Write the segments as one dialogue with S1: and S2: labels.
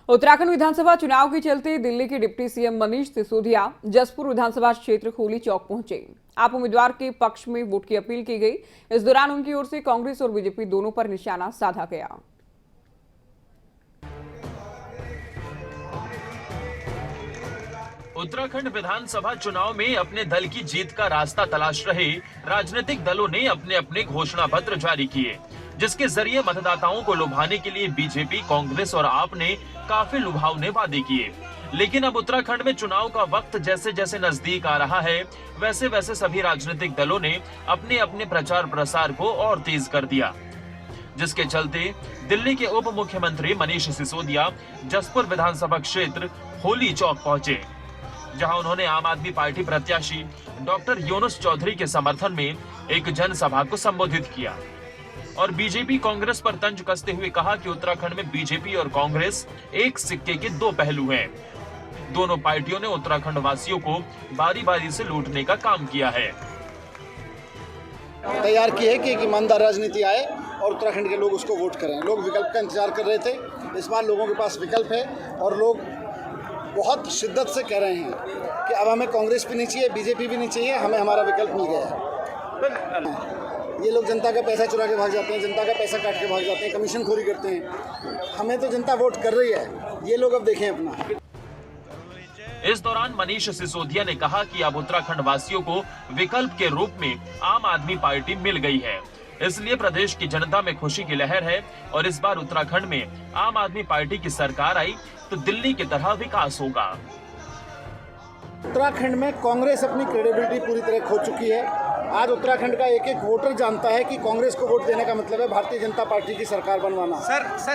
S1: उत्तराखंड विधानसभा चुनाव के चलते दिल्ली के डिप्टी सीएम मनीष सिसोदिया जसपुर विधानसभा क्षेत्र होली चौक पहुंचे। आप उम्मीदवार के पक्ष में वोट की अपील की गई। इस दौरान उनकी ओर से कांग्रेस और बीजेपी दोनों पर निशाना साधा गया।
S2: उत्तराखंड विधानसभा चुनाव में अपने दल की जीत का रास्ता तलाश रहे राजनीतिक दलों ने अपने अपने घोषणा पत्र जारी किए, जिसके जरिए मतदाताओं को लुभाने के लिए बीजेपी, कांग्रेस और आप ने काफी लुभावने वादे किए। लेकिन अब उत्तराखंड में चुनाव का वक्त जैसे जैसे नजदीक आ रहा है, वैसे वैसे सभी राजनीतिक दलों ने अपने अपने प्रचार प्रसार को और तेज कर दिया, जिसके चलते दिल्ली के उप मुख्यमंत्री मनीष सिसोदिया जसपुर विधानसभा क्षेत्र होली चौक पहुंचे, जहां उन्होंने आम आदमी पार्टी प्रत्याशी डॉक्टर यूनुस चौधरी के समर्थन में एक जनसभा को संबोधित किया और बीजेपी कांग्रेस पर तंज कसते हुए कहा कि उत्तराखंड में बीजेपी और कांग्रेस एक सिक्के के दो पहलू हैं। दोनों पार्टियों ने उत्तराखंड वासियों को बारी बारी से लूटने का काम किया है।
S3: तैयार की है कि एक ईमानदार राजनीति आए और उत्तराखंड के लोग उसको वोट करें। लोग विकल्प का इंतजार कर रहे थे, इस बार लोगों के पास विकल्प है और लोग बहुत शिद्दत से कह रहे हैं कि अब हमें कांग्रेस भी नहीं चाहिए, बीजेपी भी नहीं चाहिए, हमें हमारा विकल्प मिल गया है। ये लोग जनता का पैसा चुरा के भाग जाते हैं, जनता का पैसा काट के भाग जाते हैं, कमीशन खोरी करते हैं। हमें तो जनता वोट कर रही है, ये लोग अब देखें अपना।
S2: इस दौरान मनीष सिसोदिया ने कहा कि अब उत्तराखंड वासियों को विकल्प के रूप में आम आदमी पार्टी मिल गई है, इसलिए प्रदेश की जनता में खुशी की लहर है और इस बार उत्तराखंड में आम आदमी पार्टी की सरकार आई तो दिल्ली की तरह विकास होगा।
S3: उत्तराखंड में कांग्रेस अपनी क्रेडिबिलिटी पूरी तरह खो चुकी है। आज उत्तराखंड का एक एक वोटर जानता है कि कांग्रेस को वोट देने का मतलब है भारतीय जनता पार्टी की सरकार बनवाना।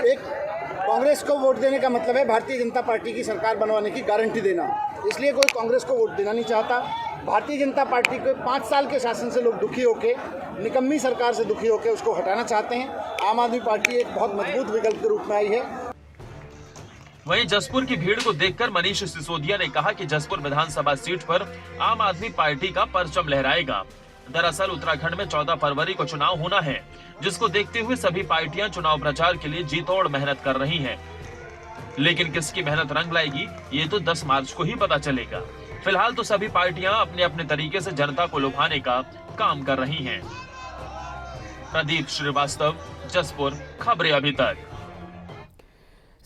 S3: एक कांग्रेस को वोट देने का मतलब है भारतीय जनता पार्टी की सरकार बनवाने की गारंटी देना। इसलिए कोई कांग्रेस को वोट देना नहीं चाहता। भारतीय जनता पार्टी को 5 साल के शासन से लोग दुखी होके, निकम्मी सरकार से दुखी होके उसको हटाना चाहते हैं। आम आदमी पार्टी एक बहुत मजबूत विकल्प के रूप में आई है।
S2: वहीं जसपुर की भीड़ को देखकर मनीष सिसोदिया ने कहा कि जसपुर विधानसभा सीट पर आम आदमी पार्टी का परचम लहराएगा। दरअसल उत्तराखंड में 14 फरवरी को चुनाव होना है, जिसको देखते हुए सभी पार्टियां चुनाव प्रचार के लिए जी तोड़ मेहनत कर रही हैं। लेकिन किसकी मेहनत रंग लाएगी, ये तो 10 मार्च को ही पता चलेगा। फिलहाल तो सभी पार्टियां अपने अपने तरीके से जनता को लुभाने का काम कर रही हैं। प्रदीप श्रीवास्तव, जसपुर, खबरें अभी तक।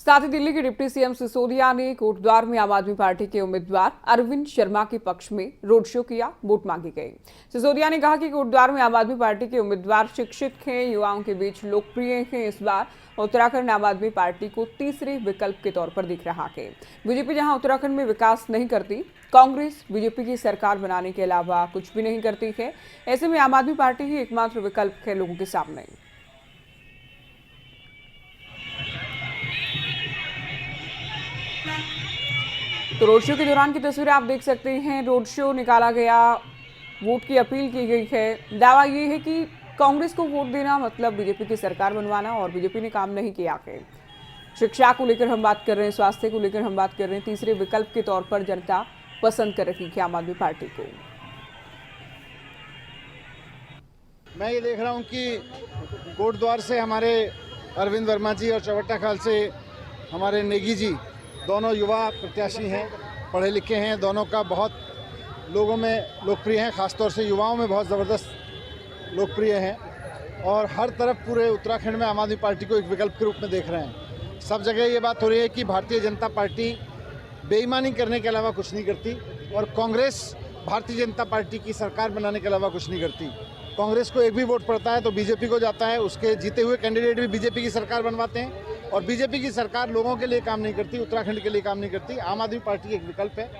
S1: साथ ही दिल्ली के डिप्टी सीएम सिसोदिया ने कोटद्वार में आम आदमी पार्टी के उम्मीदवार अरविंद शर्मा के पक्ष में रोड शो किया, वोट मांगी गई। सिसोदिया ने कहा कि कोटद्वार में आम आदमी पार्टी के उम्मीदवार शिक्षित हैं, युवाओं के बीच लोकप्रिय हैं। इस बार उत्तराखंड आम आदमी पार्टी को तीसरे विकल्प के तौर पर दिख रहा है। बीजेपी जहां उत्तराखंड में विकास नहीं करती, कांग्रेस बीजेपी की सरकार बनाने के अलावा कुछ भी नहीं करती है। ऐसे में आम आदमी पार्टी ही एकमात्र विकल्प है लोगों के सामने। तो रोड शो के दौरान की तस्वीरें आप देख सकते हैं। रोड शो निकाला गया, वोट की अपील की गई है। दावा ये है कि कांग्रेस को वोट देना मतलब बीजेपी की सरकार बनवाना, और बीजेपी ने काम नहीं किया है। शिक्षा को लेकर हम बात कर रहे हैं, स्वास्थ्य को लेकर हम बात कर रहे हैं। तीसरे विकल्प के तौर पर जनता पसंद कर रही है आम आदमी पार्टी को।
S3: मैं ये देख रहा हूँ कि कोटद्वार से हमारे अरविंद वर्मा जी और चौबट्टा खाल से हमारे नेगी जी दोनों युवा प्रत्याशी हैं, पढ़े लिखे हैं, दोनों का बहुत लोगों में लोकप्रिय हैं, खासतौर से युवाओं में बहुत ज़बरदस्त लोकप्रिय हैं और हर तरफ पूरे उत्तराखंड में आम आदमी पार्टी को एक विकल्प के रूप में देख रहे हैं। सब जगह ये बात हो रही है कि भारतीय जनता पार्टी बेईमानी करने के अलावा कुछ नहीं करती और कांग्रेस भारतीय जनता पार्टी की सरकार बनाने के अलावा कुछ नहीं करती। कांग्रेस को एक भी वोट पड़ता है तो बीजेपी को जाता है, उसके जीते हुए कैंडिडेट भी बीजेपी की सरकार बनवाते हैं और बीजेपी की सरकार लोगों के लिए काम नहीं करती, उत्तराखंड के लिए काम नहीं करती। आम आदमी पार्टी एक विकल्प है।